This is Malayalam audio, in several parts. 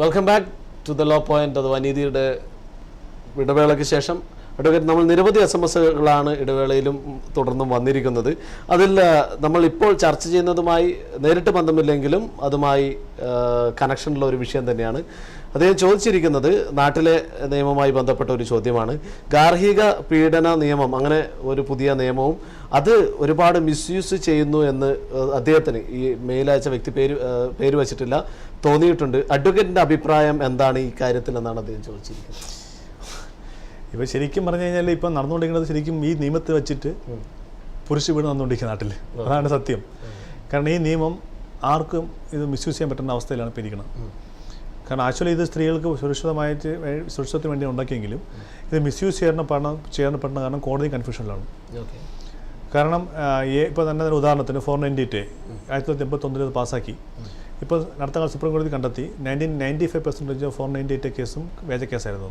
Welcome back to the law point. അഥവാ നീതിയുടെ ഇടവേളയ്ക്ക് ശേഷം അഡ്വക്കേറ്റ്, നമ്മൾ നിരവധി SMS-കളാണ് ഇടവേളയിലും തുടർന്നും വന്നിരിക്കുന്നത്. അതിൽ നമ്മൾ ഇപ്പോൾ ചർച്ച ചെയ്യുന്നതുമായി നേരിട്ട് ബന്ധമില്ലെങ്കിലും അതുമായി കണക്ഷനുള്ള ഒരു വിഷയം തന്നെയാണ്. അദ്ദേഹം ചോദിച്ചിരിക്കുന്നത് നാട്ടിലെ നിയമവുമായി ബന്ധപ്പെട്ട ഒരു ചോദ്യമാണ്. ഗാർഹിക പീഡന നിയമം, അങ്ങനെ ഒരു പുതിയ നിയമവും അത് ഒരുപാട് മിസ്യൂസ് ചെയ്യുന്നു എന്ന് അദ്ദേഹത്തിന്, ഈ മെയിൽ അയച്ച വ്യക്തി പേര് വെച്ചിട്ടില്ല, തോന്നിയിട്ടുണ്ട്. അഡ്വക്കേറ്റിൻ്റെ അഭിപ്രായം എന്താണ് ഈ കാര്യത്തിൽ എന്നാണ് അദ്ദേഹം ചോദിച്ചിരിക്കുന്നത്. ഇപ്പോൾ ശരിക്കും പറഞ്ഞു കഴിഞ്ഞാൽ ഇപ്പം നടന്നുകൊണ്ടിരിക്കുന്നത് ശരിക്കും ഈ നിയമത്തെ വെച്ചിട്ട് പുരുഷ വീട് നടന്നുകൊണ്ടിരിക്കുന്ന നാട്ടിൽ, അതാണ് സത്യം. കാരണം ഈ നിയമം ആർക്കും ഇത് മിസ്യൂസ് ചെയ്യാൻ പറ്റുന്ന അവസ്ഥയിലാണ് ഇപ്പോൾ ഇരിക്കുന്നത്. കാരണം ആക്ച്വലി ഇത് സ്ത്രീകൾക്ക് സുരക്ഷിതത്തിന് വേണ്ടി ഉണ്ടാക്കിയെങ്കിലും ഇത് മിസ്യൂസ് ചെയ്യപ്പെടുന്ന കാരണം കോടതി കൺഫ്യൂഷനിലാണ്. കാരണം ഇപ്പോൾ തന്നെ ഉദാഹരണത്തിന് 498 1981 പാസ്സാക്കി. ഇപ്പോൾ അടുത്ത കാലം സുപ്രീം കോടതി കണ്ടെത്തി 95% 498 കേസും വ്യാജ കേസായിരുന്നു.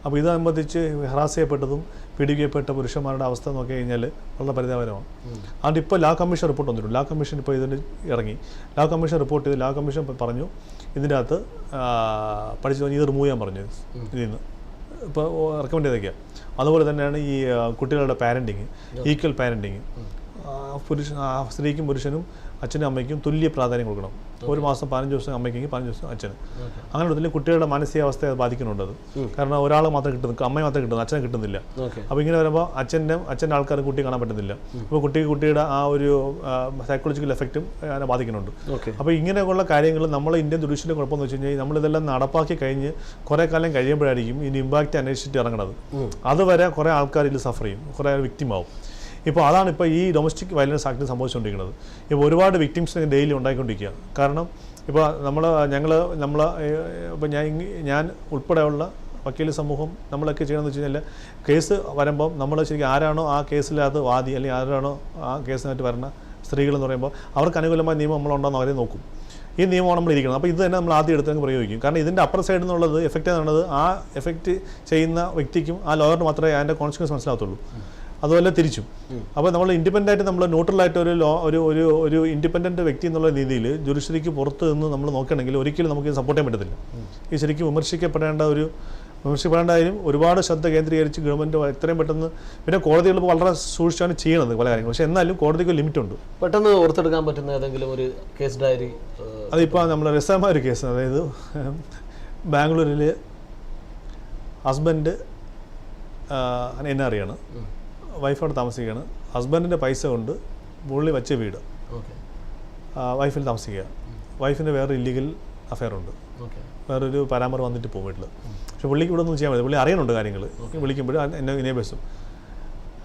അപ്പോൾ ഇത് സംബന്ധിച്ച് ഹറാസ് ചെയ്യപ്പെട്ടതും പീഡിപ്പിക്കപ്പെട്ട പുരുഷന്മാരുടെ അവസ്ഥ നോക്കി കഴിഞ്ഞാൽ വളരെ പരിതാപകരമാണ്. അതുകൊണ്ട് ഇപ്പോൾ ലാ കമ്മീഷൻ റിപ്പോർട്ട് വന്നിട്ടുണ്ട്. ലാ കമ്മീഷൻ ഇപ്പോൾ ഇതിന് ഇറങ്ങി. ലാ കമ്മീഷൻ റിപ്പോർട്ട് ചെയ്ത് ലാ കമ്മീഷൻ പറഞ്ഞു ഇതിൻ്റെ അകത്ത് പഠിച്ചു ഇത് റിമൂവ് ചെയ്യാൻ പറഞ്ഞു ഇതിൽ നിന്ന്. ഇപ്പോൾ റെക്കമെൻഡ് ചെയ്തേക്കുക. അതുപോലെ തന്നെയാണ് ഈ കുട്ടികളുടെ പാരൻറ്റിങ്, ഈക്വൽ പാരൻറ്റിങ്. സ്ത്രീക്കും പുരുഷനും അച്ഛനും അമ്മയ്ക്കും തുല്യ പ്രാധാന്യം കൊടുക്കണം. ഒരു മാസം 15 ദിവസം അമ്മയ്ക്കെങ്കിൽ 15 ദിവസം അച്ഛന്. അങ്ങനെ ഉള്ളതിൽ കുട്ടികളുടെ മാനസികാവസ്ഥയെ അത് ബാധിക്കുന്നുണ്ട്. അത് കാരണം ഒരാൾ മാത്രം കിട്ടുന്നു, അമ്മയെ മാത്രം കിട്ടുന്നു, അച്ഛനെ കിട്ടുന്നില്ല. അപ്പോൾ ഇങ്ങനെ വരുമ്പോൾ അച്ഛൻ്റെ ആൾക്കാർ കുട്ടിയെ കാണാൻ പറ്റുന്നില്ല. അപ്പോൾ കുട്ടിയുടെ ആ ഒരു സൈക്കോളജിക്കൽ എഫക്റ്റും അതിനെ ബാധിക്കുന്നുണ്ട്. അപ്പോൾ ഇങ്ങനെയുള്ള കാര്യങ്ങൾ നമ്മൾ ഇന്ത്യൻ ജുഡീഷ്യലിൻ്റെ കുഴപ്പമെന്ന് വെച്ച് കഴിഞ്ഞാൽ നമ്മളിതെല്ലാം നടപ്പാക്കി കഴിഞ്ഞ് കുറേ കാലം കഴിയുമ്പോഴായിരിക്കും ഇതിന് ഇമ്പാക്റ്റ് അന്വേഷിച്ചിട്ട് ഇറങ്ങണത്. അതുവരെ കുറേ ആൾക്കാർ ഇതിൽ സഫർ ചെയ്യും, കുറേ വിക്റ്റിമാവും. ഇപ്പോൾ അതാണ് ഇപ്പോൾ ഈ ഡൊമസ്റ്റിക് വയലൻസ് ആക്ടിൽ സംഭവിച്ചുകൊണ്ടിരിക്കുന്നത്. ഇപ്പോൾ ഒരുപാട് വിക്ടിംസിനെ ഡെയിലി ഉണ്ടായിക്കൊണ്ടിരിക്കുക. കാരണം ഇപ്പോൾ ഇപ്പോൾ ഞാൻ ഉൾപ്പെടെയുള്ള വക്കീൽ സമൂഹം നമ്മളൊക്കെ ചെയ്യണമെന്ന് വെച്ച് കഴിഞ്ഞാൽ കേസ് വരുമ്പം നമ്മൾ ശരിക്കും ആരാണോ ആ കേസിലത് വാദി, അല്ലെങ്കിൽ ആരാണോ ആ കേസിനായിട്ട് വരുന്ന സ്ത്രീകളെന്ന് പറയുമ്പോൾ അവർക്ക് അനുകൂലമായ നിയമം നമ്മളുണ്ടോയെന്ന് അവരെ നോക്കും. ഈ നിയമമാണ് നമ്മൾ ഇരിക്കുന്നത്. അപ്പോൾ ഇത് തന്നെ നമ്മൾ ആദ്യം എടുത്ത് പ്രയോഗിക്കും. കാരണം ഇതിൻ്റെ അപ്പർ സൈഡിൽ നിന്നുള്ളത് എഫക്റ്റ് എന്നുള്ളത് ആ എഫക്റ്റ് ചെയ്യുന്ന വ്യക്തിക്കും ആ ലോയറിന് മാത്രമേ അതിൻ്റെ കോൺസിക്വൻസ് മനസ്സിലാകത്തുള്ളൂ. അതുപോലെ തിരിച്ചും. അപ്പോൾ നമ്മൾ ഇൻഡിപെൻഡൻ്റായിട്ട് നമ്മൾ ന്യൂട്രലായിട്ട് ഒരു ഇൻഡിപെൻഡൻറ്റ് വ്യക്തി എന്നുള്ള രീതിയിൽ ജുഡീഷ്യറിക്ക് പുറത്ത് നിന്ന് നമ്മൾ നോക്കുകയാണെങ്കിൽ ഒരിക്കലും നമുക്ക് സപ്പോർട്ട് ചെയ്യാൻ പറ്റത്തില്ല. ഈ ശരിക്കും വിമർശിക്കപ്പെടേണ്ടതായും ഒരുപാട് ശ്രദ്ധ കേന്ദ്രീകരിച്ച് ഗവൺമെൻറ് എത്രയും പെട്ടെന്ന്, പിന്നെ കോടതികൾ വളരെ സൂക്ഷിച്ചാണ് ചെയ്യണത് പല കാര്യങ്ങൾ. പക്ഷേ എന്നാലും കോടതിക്ക് ലിമിറ്റുണ്ട്. പെട്ടെന്ന് ഓർത്തെടുക്കാൻ പറ്റുന്ന ഏതെങ്കിലും ഒരു കേസ് ഡയറി? അതിപ്പോൾ നമ്മൾ രസമായ ഒരു കേസ്, അതായത് ബാംഗ്ലൂരിൽ ഹസ്ബൻഡ് എന്നെ അറിയാണ്, വൈഫ് അവിടെ താമസിക്കുകയാണ്. ഹസ്ബൻഡിൻ്റെ പൈസ കൊണ്ട് പുള്ളി വെച്ച വീട് വൈഫിൽ താമസിക്കുക. വൈഫിൻ്റെ വേറെ ഇല്ലീഗൽ അഫെയർ ഉണ്ട്, വേറൊരു പരാമർ വന്നിട്ട് പോകും വീട്ടിൽ. പക്ഷെ പുള്ളിക്ക് ഇവിടെ ഒന്നും ചെയ്യാൻ പറ്റില്ല. പുള്ളി അറിയണുണ്ട് കാര്യങ്ങൾ. വിളിക്കുമ്പോൾ എന്നെ നെയ്ബേഴ്സും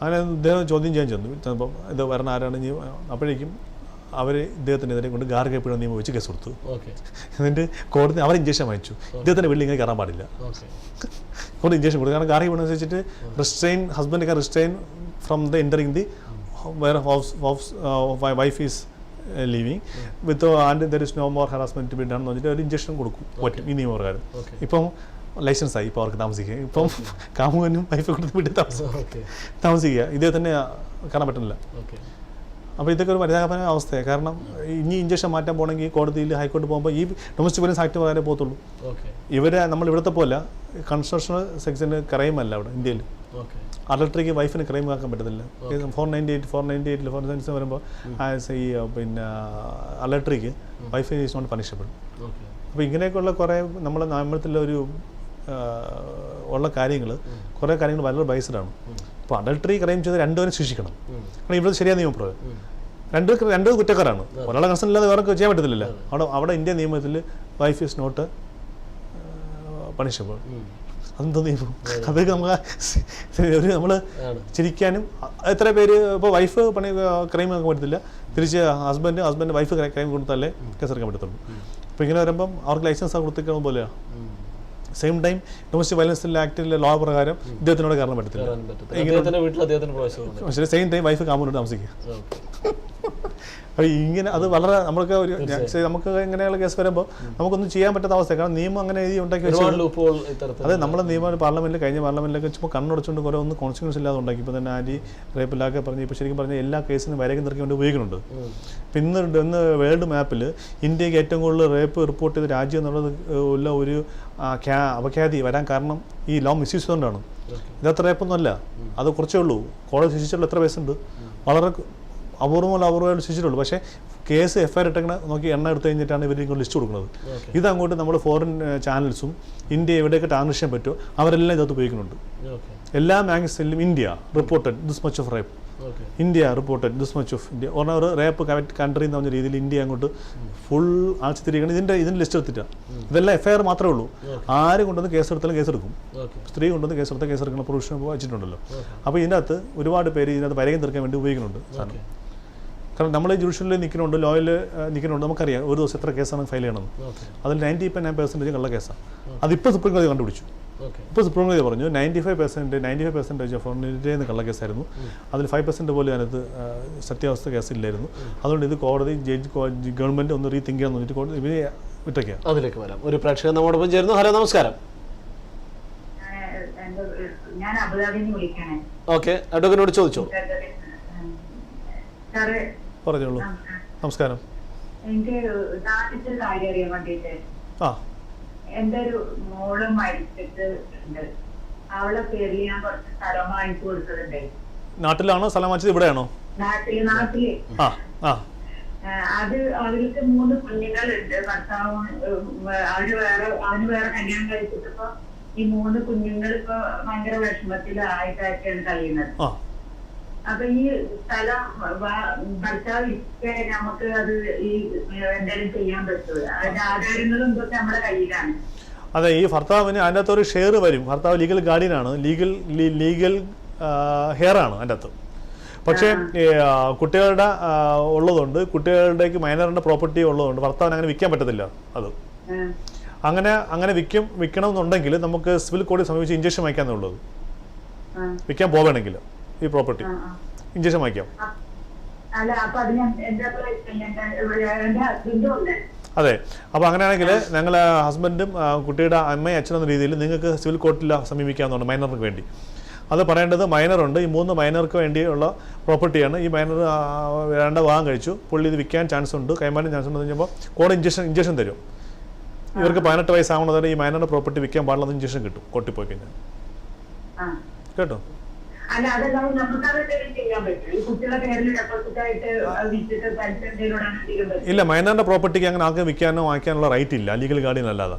അങ്ങനെ ഇദ്ദേഹം ചോദ്യം ചെയ്യാൻ ചെന്നു. ചിലപ്പം ഇത് വരണ ആരാണ് ഇനി. അപ്പോഴേക്കും അവർ ഇദ്ദേഹത്തിനെതിരെ കൊണ്ട് ഗാർഹിക പീഡന നിയമം വെച്ച് കേസ് കൊടുത്തു. എന്നിട്ട് കോടതി അവർ ഇഞ്ചക്ഷൻ വാങ്ങിച്ചു. ഇദ്ദേഹത്തിൻ്റെ വീട്ടിൽ ഇങ്ങനെ കയറാൻ പാടില്ല, കോടതി ഇഞ്ചക്ഷൻ കൊടുത്തു. കാരണം ഗാർഹിക പീഡനം അനുസരിച്ചിട്ട് husband restrain from the entering the where wife is living with and there is no more harassment be done എന്ന് പറഞ്ഞിട്ട് ഒരു ഇഞ്ചക്ഷൻ കൊടുക്കും പറ്റും ഈ നിയമപ്രകാരം. ഇപ്പം ലൈസൻസായി ഇപ്പോൾ അവർക്ക് താമസിക്കുക. ഇപ്പം കാമുകനും വൈഫ് കൊടുത്ത് വീട്ടിൽ താമസിക്കുക. ഇദ്ദേഹത്തിന് കാണാൻ പറ്റുന്നില്ല. അപ്പോൾ ഇതൊക്കെ ഒരു പരിതാപകരമായ അവസ്ഥയാണ്. കാരണം ഇനി ഇഞ്ചക്ഷൻ മാറ്റാൻ പോകണമെങ്കിൽ കോടതിയിൽ ഹൈക്കോടതി പോകുമ്പോൾ ഈ ഡൊമസ്റ്റിക് വയലൻസ് ആക്ട് പ്രകാരം പോകത്തുള്ളൂ. നമ്മൾ ഇവിടുത്തെ പോലെ കൺസ്ട്രക്ഷണൽ സെക്ഷന് ക്രൈമല്ല അവിടെ ഇന്ത്യയിൽ. അഡൾട്ടറിക്ക് വൈഫിന് ക്രൈം ആക്കാൻ പറ്റത്തില്ല. 498 496 വരുമ്പോൾ ഈ പിന്നെ അഡൾട്ടറിക്ക് വൈഫ് ഈസ് നോട്ട് പണിഷബിൾ. അപ്പോൾ ഇങ്ങനെയൊക്കെയുള്ള കുറേ നമ്മളൊരു ഉള്ള കാര്യങ്ങൾ, കുറേ കാര്യങ്ങൾ വളരെ ബൈസ്ഡാണ്. അപ്പോൾ അഡൾട്ടറി ക്രൈം ചെയ്ത് രണ്ടുപേരും ശിക്ഷിക്കണം. കാരണം ഇവിടെ ശരിയായ നിയമപ്രകാരം രണ്ട് കുറ്റക്കാരാണ്. ഒരാളെ കൺസേൺ ഇല്ലാതെ വേറെ ചെയ്യാൻ പറ്റത്തില്ലല്ലോ. അവിടെ ഇന്ത്യൻ നിയമത്തിൽ വൈഫ് ഈസ് നോട്ട് പണിഷബിൾ. അതെന്താ നിയമം? അതൊക്കെ നമ്മൾ ചിരിക്കാനും. എത്ര പേര് ഇപ്പോൾ വൈഫ് ക്രൈം ആക്കാൻ പറ്റത്തില്ല, തിരിച്ച് ഹസ്ബൻഡ് വൈഫ് ക്രൈം കൊടുത്താലേ കേസെടുക്കാൻ പറ്റത്തുള്ളൂ. അപ്പോൾ ഇങ്ങനെ വരുമ്പം അവർക്ക് ലൈസൻസ് കൊടുത്തിരിക്കണം പോലെയാണ്. സെയിം ടൈം ഡൊമസ്റ്റിക് വയലൻസ് ആക്ടിലെ ലോ പ്രകാരം ഇദ്ദേഹത്തിനോട് കാരണം പറ്റത്തില്ല. സെയിം ടൈം വൈഫ് കാമുകനോട് താമസിക്കുക. അപ്പോൾ ഇങ്ങനെ അത് വളരെ നമുക്ക് ഒരു നമുക്ക് ഇങ്ങനെയുള്ള കേസ് വരുമ്പോൾ നമുക്കൊന്നും ചെയ്യാൻ പറ്റാത്ത അവസ്ഥ. കാരണം നിയമം അങ്ങനെ എഴുതി ഉണ്ടാക്കി വെച്ചാൽ അതെ നമ്മളെ നിയമം പാർലമെന്റിൽ കഴിഞ്ഞ പാർലമെന്റിലൊക്കെ ചുമ്പോൾ കണ്ണുടച്ചുകൊണ്ട് കുറേ ഒന്നും കോൺസിക്വൻസ് ഇല്ലാതെ ഉണ്ടാക്കി. ഇപ്പോൾ തന്നെ ആൻറ്റി റേപ്പിലൊക്കെ പറഞ്ഞ് ഇപ്പോൾ ശരിക്കും പറഞ്ഞാൽ എല്ലാ കേസിനും വരയ്ക്ക് നിറക്കി വേണ്ടി ഉപയോഗിക്കുന്നുണ്ട്. ഇപ്പം ഇന്ന് വേൾഡ് മാപ്പിൽ ഇന്ത്യക്ക് ഏറ്റവും കൂടുതൽ റേപ്പ് റിപ്പോർട്ട് ചെയ്ത രാജ്യം എന്നുള്ളത് ഉള്ള ഒരു അപഖ്യാതി വരാൻ കാരണം ഈ ലോ മിസ്യൂസ് ചെയ്തുകൊണ്ടാണ്. ഇതത്ര റേപ്പൊന്നുമല്ല, അത് കുറച്ചേ ഉള്ളൂ. കോടതി ശിക്ഷിച്ചുള്ള എത്ര കേസുണ്ട്? വളരെ അപൂർവമായിട്ട് ശിക്ഷിച്ചിട്ടുള്ളൂ. പക്ഷേ കേസ് FIR ഇട്ടങ്ങനെ നോക്കി എണ്ണ എടുത്തു കഴിഞ്ഞിട്ടാണ് ഇവർ ഇങ്ങോട്ട് ലിസ്റ്റ് കൊടുക്കുന്നത്. ഇതങ്ങോട്ട് നമ്മൾ ഫോറിൻ ചാനൽസും ഇന്ത്യ എവിടെയൊക്കെ ടാർണിഷ് ചെയ്യാൻ പറ്റുമോ അവരെല്ലാം ഇതകത്ത് ഉപയോഗിക്കുന്നുണ്ട്. എല്ലാ മാഗസിനിലും India reported this much of rape, India reported this much of India ഒരു റേപ്പ് കൺട്രി എന്ന് പറഞ്ഞ രീതിയിൽ ഇന്ത്യ അങ്ങോട്ട് ഫുൾ ആഴ്ചത്തിരിക്കണം. ഇതിൻ്റെ ലിസ്റ്റ് എടുത്തിട്ടാണ്. ഇതെല്ലാം FIR മാത്രമേ ഉള്ളൂ. ആര് കൊണ്ടുവന്ന് കേസെടുത്താലും കേസെടുക്കും. സ്ത്രീ കൊണ്ടുവന്ന് കേസെടുത്താൽ കേസെടുക്കുന്ന പ്രൊവിഷൻ വെച്ചിട്ടുണ്ടല്ലോ. അപ്പോൾ ഇതിനകത്ത് ഒരുപാട് പേര് ഇതിനകത്ത് വരകം തീർക്കാൻ വേണ്ടി ഉപയോഗിക്കുന്നുണ്ട് സാധനം. കാരണം നമ്മൾ ജുഡീഷ്യലിൽ നിൽക്കുന്നുണ്ട്, ലോയിൽ നിൽക്കുന്നുണ്ട്, നമുക്കറിയാം ഒരു ദിവസം എത്ര കേസാണ് ഫയൽ ചെയ്യണമെന്ന്. അതിൽ 99% കള്ള കേസാണ്. അതിപ്പോൾ സുപ്രീം കോടതി കണ്ടുപിടിച്ചു. ഇപ്പോൾ സുപ്രീം കോടതി പറഞ്ഞു 95% ഓഫ് ഇന്ത്യയിൽ നിന്ന് കള്ള കേസായിരുന്നു. അതിൽ 5% പോലും അതിനകത്ത് സത്യാവസ്ഥ കേസില്ലായിരുന്നു. അതുകൊണ്ട് ഇത് കോടതി ഗവൺമെൻറ് ഒന്ന് റീതിങ്ക് ചെയ്യാൻ നോക്കിയിട്ട് കോടതി ഇവരെ വിട്ടേക്കാം. അതിലേക്ക് വരാം. ഒരു പ്രേക്ഷകൻ നമ്മോടൊപ്പം ചേരുന്നു. ഹലോ, നമസ്കാരം. ഓക്കെ, അഡ്വക്കേറ്റിനോട് ചോദിച്ചോ. പറഞ്ഞോളൂ. നമസ്കാരം. എനിക്ക് നാട്ടിൽ കാര്യം അറിയാൻ വേണ്ടിട്ട് എന്റെ ഒരു മോള് മരിച്ചിട്ട് ഉണ്ട്. അവളെ പേരിൽ ഞാൻ കുറച്ച് സ്ഥലം വാങ്ങിച്ചു കൊടുത്തിട്ടുണ്ട്. നാട്ടിലാണോ സ്ഥലം വാങ്ങിച്ചത്? ഇവിടെയാണോ? നാട്ടില്. അത് അവർക്ക് 3 കുഞ്ഞുങ്ങളുണ്ട്. ഭർത്താവ് അവന് വേറെ കല്യാണം കഴിച്ചിട്ടിപ്പോ ഈ 3 കുഞ്ഞുങ്ങൾ ഇപ്പൊ ഭയങ്കര വിഷമത്തിലായിട്ടാണ് കഴിയുന്നത്. അപ്പൊ ഈ സ്ഥലം ഭർത്താവ് നമുക്ക് അത് ഈ എന്തെങ്കിലും ചെയ്യാൻ പറ്റുമോ? അതിന്റെ ആധാരങ്ങളും ഇതൊക്കെ നമ്മുടെ കയ്യിലാണ്. അതെ, ഈ ഭർത്താവിന് അതിൻ്റെ അകത്തൊരു ഷെയർ വരും. ഭർത്താവ് ലീഗൽ ഗാർഡിയനാണ്, ലീഗൽ ഹെയർ ആണ് അതിൻ്റെ അകത്ത്. പക്ഷേ കുട്ടികളുടെ ഉള്ളതുകൊണ്ട്, കുട്ടികളുടേക്ക് മൈനറിൻ്റെ പ്രോപ്പർട്ടി ഉള്ളതുകൊണ്ട് ഭർത്താവിന് അങ്ങനെ വിൽക്കാൻ പറ്റത്തില്ല. അത് അങ്ങനെ വിൽക്കണമെന്നുണ്ടെങ്കിൽ നമുക്ക് സിവിൽ കോടതി സമീപിച്ച് ഇഞ്ചക്ഷൻ വാങ്ങിക്കാന്നേ ഉള്ളത്. വിൽക്കാൻ പോവുകയാണെങ്കിൽ ഈ പ്രോപ്പർട്ടി ഇഞ്ചക്ഷൻ വാങ്ങിക്കാം. അതെ, അപ്പോൾ അങ്ങനെയാണെങ്കിൽ ഞങ്ങൾ ഹസ്ബൻഡും കുട്ടിയുടെ അമ്മയും അച്ഛനെന്ന രീതിയിൽ നിങ്ങൾക്ക് സിവിൽ കോർട്ടിൽ സമീപിക്കാവുന്നതാണ് മൈനറിന് വേണ്ടി. അത് പറയേണ്ടത് മൈനറുണ്ട്. ഈ 3 മൈനർക്ക് വേണ്ടിയുള്ള പ്രോപ്പർട്ടിയാണ്. ഈ മൈനർ 2 വിവാഹം കഴിച്ചു, പുള്ളി ഇത് വിൽക്കാൻ ചാൻസ് ഉണ്ട്, കൈമാറാൻ ചാൻസ് ഉണ്ടെന്ന് കഴിഞ്ഞപ്പോൾ കോടതി ഇഞ്ചക്ഷൻ തരും. ഇവർക്ക് 18 വയസ്സാവുന്നതോടെ ഈ മൈനറിൻ്റെ പ്രോപ്പർട്ടി വിൽക്കാൻ പാടില്ലെന്ന് ഇഞ്ചക്ഷൻ കിട്ടും കോർട്ടിൽ പോയി കഴിഞ്ഞാൽ. കേട്ടോ? ഇല്ല, മൈനറിന്റെ പ്രോപ്പർട്ടിക്ക് അങ്ങനെ ആർക്കും വിൽക്കാനോ വാങ്ങിക്കാനുള്ള റൈറ്റ് ഇല്ല, ലീഗൽ ഗാർഡിയൻ അല്ലാതെ,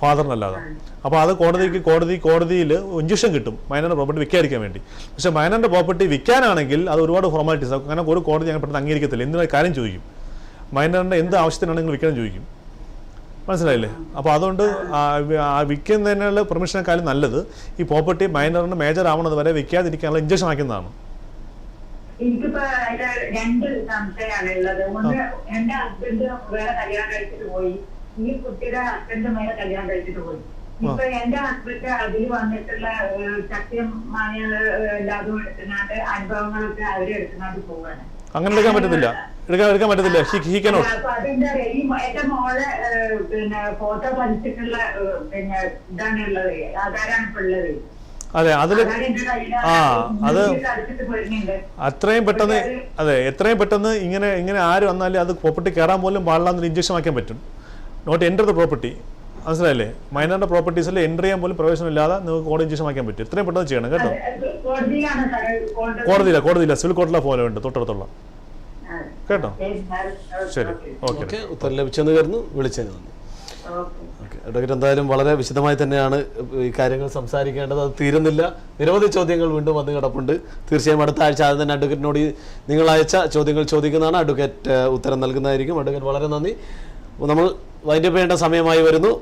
ഫാദറിനല്ലാതെ. അപ്പോൾ അത് കോടതിയിൽ ഇഞ്ചക്ഷൻ കിട്ടും മൈനറിന്റെ പ്രോപ്പർട്ടി വിൽക്കാതിരിക്കാൻ വേണ്ടി. പക്ഷേ മൈനറിന്റെ പ്രോപ്പർട്ടി വിൽക്കാനാണെങ്കിൽ അത് ഒരുപാട് ഫോർമാലിറ്റീസ്, അങ്ങനെ ഒരു കോടതി അങ്ങനെ പെട്ടെന്ന് അംഗീകരിക്കത്തില്ല. എന്തിനാ കാര്യം ചോദിക്കും, മൈനറിന്റെ എന്ത് ആവശ്യത്തിനാണെങ്കിൽ വിൽക്കണം ചോദിക്കും. മനസ്സിലായില്ലേ? അപ്പോൾ അതുകൊണ്ട് വിൽക്കുന്നതിനുള്ള പെർമിഷനേക്കാളും നല്ലത് ഈ പ്രോപ്പർട്ടി മൈനറിന് മേജർ ആവണത് വരെ വിൽക്കാതിരിക്കാനുള്ള ഇഞ്ചക്ഷൻ ആക്കുന്നതാണ്. എനിക്കിപ്പോ 2 സംശയമാണുള്ളത്. ഒന്ന്, എന്റെ ഹസ്ബൻഡ് വേറെ കല്യാണം കഴിച്ചിട്ട് പോയി, ഈ കുട്ടിയുടെ ഹസ്ബൻഡ് വേറെ കല്യാണം കഴിച്ചിട്ട് പോയി. ഇപ്പൊ എന്റെ ഹസ്ബൻഡ് അതിൽ വന്നിട്ടുള്ള സത്യമായ എല്ലാതും എടുക്കുന്നാണ്ട് അനുഭവങ്ങളൊക്കെ അവരെടുക്കുന്നാണ്ട് പോവാണ്. അങ്ങനെ എടുക്കാൻ പറ്റത്തില്ല. എന്റെ മോളെ ഫോട്ടോ പതിച്ചിട്ടുള്ള ഇതാണുള്ളത്, ആധാരാണ് ഇപ്പൊ ഉള്ളത്. അതെ, അത് എത്രയും പെട്ടെന്ന് ഇങ്ങനെ ആര് വന്നാലും അത് പ്രോപ്പർട്ടി കയറാൻ പോലും പാടില്ലാന്നൊരു ഇഞ്ചക്ഷൻ ആക്കാൻ പറ്റും. Not enter the property. മനസ്സിലായില്ലേ? മൈനറിന്റെ പ്രോപ്പർട്ടീസിൽ എൻ്റർ ചെയ്യാൻ പോലും പ്രവേശനമില്ലാതെ നിങ്ങൾക്ക് കോടതി ഇഞ്ചക്ഷൻ ആക്കാൻ പറ്റും. എത്രയും പെട്ടെന്ന് ചെയ്യണം കേട്ടോ. കോടതിയില്ല, സിവിൽ കോർട്ടിലെ പോലെ ഉണ്ട് തൊട്ടടുത്തുള്ള. കേട്ടോ? ശരി, ഓക്കെ. ഉത്തരം ലഭിച്ചെന്ന് കരുതുന്നു. വിളിച്ചതിന് നന്ദി. ഓക്കെ, അഡ്വക്കേറ്റ് എന്തായാലും വളരെ വിശദമായി തന്നെയാണ് ഈ കാര്യങ്ങൾ സംസാരിക്കേണ്ടത്. അത് തീരുന്നില്ല. നിരവധി ചോദ്യങ്ങൾ വീണ്ടും വന്ന് കിടപ്പുണ്ട്. തീർച്ചയായും അടുത്ത ആഴ്ച അത് തന്നെ അഡ്വക്കേറ്റിനോട് നിങ്ങൾ അയച്ച ചോദ്യങ്ങൾ ചോദിക്കുന്നതാണ്. അഡ്വക്കേറ്റ് ഉത്തരം നൽകുന്നതായിരിക്കും. അഡ്വക്കേറ്റ് വളരെ നന്ദി. നമ്മൾ വൈൻഡപ്പ് ചെയ്യേണ്ട സമയമായി വരുന്നു.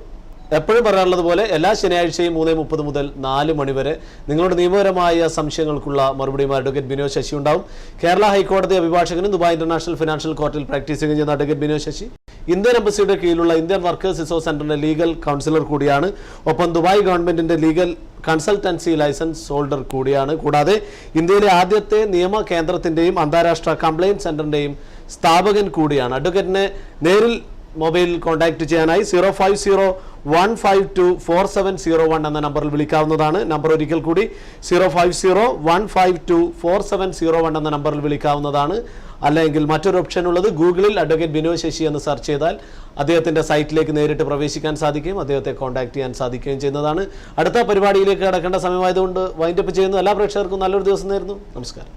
എപ്പോഴും പറയാറുള്ളത് പോലെ എല്ലാ ശനിയാഴ്ചയും 3:30 മുതൽ 4 മണി വരെ നിങ്ങളുടെ നിയമപരമായ സംശയങ്ങൾക്കുള്ള മറുപടിയുമായി അഡ്വക്കേറ്റ് ബിനോയ് ശശി ഉണ്ടാവും. കേരള ഹൈക്കോടതി അഭിഭാഷകനും ദുബായ് ഇന്റർനാഷണൽ ഫിനാൻഷ്യൽ കോർട്ടിൽ പ്രാക്ടീസ് ചെയ്യുന്ന അഡ്വക്കേറ്റ് ബിനോയ് ശശി ഇന്ത്യൻ എംബസിയുടെ കീഴിലുള്ള ഇന്ത്യൻ വർക്കേഴ്സ് റിസോഴ്സ് സെന്ററിന്റെ ലീഗൽ കൗൺസിലർ കൂടിയാണ്. ഒപ്പം ദുബായ് ഗവൺമെന്റിന്റെ ലീഗൽ കൺസൾട്ടൻസി ലൈസൻസ് ഹോൾഡർ കൂടിയാണ്. കൂടാതെ ഇന്ത്യയിലെ ആദ്യത്തെ നിയമ കേന്ദ്രത്തിന്റെയും അന്താരാഷ്ട്ര കംപ്ലയിന്റ് സെന്ററിന്റെയും സ്ഥാപകൻ കൂടിയാണ്. അഡ്വക്കേറ്റിനെ നേരിൽ മൊബൈലിൽ കോൺടാക്ട് ചെയ്യാനായി 050-152-4701 എന്ന നമ്പറിൽ വിളിക്കാവുന്നതാണ്. നമ്പർ ഒരിക്കൽ കൂടി 050-152-4701 എന്ന നമ്പറിൽ വിളിക്കാവുന്നതാണ്. അല്ലെങ്കിൽ മറ്റൊരു ഓപ്ഷൻ ഉള്ളത്, ഗൂഗിളിൽ അഡ്വക്കേറ്റ് ബിനോയ് ശശി എന്ന് സെർച്ച് ചെയ്താൽ അദ്ദേഹത്തിന്റെ സൈറ്റിലേക്ക് നേരിട്ട് പ്രവേശിക്കാൻ സാധിക്കുകയും അദ്ദേഹത്തെ കോൺടാക്ട് ചെയ്യാൻ സാധിക്കുകയും ചെയ്യുന്നതാണ്. അടുത്ത പരിപാടിയിലേക്ക് കടക്കേണ്ട സമയമായതുകൊണ്ട് വൈൻഡപ്പ് ചെയ്യുന്നു. എല്ലാ പ്രേക്ഷകർക്കും നല്ലൊരു ദിവസം നേരുന്നു. നമസ്കാരം.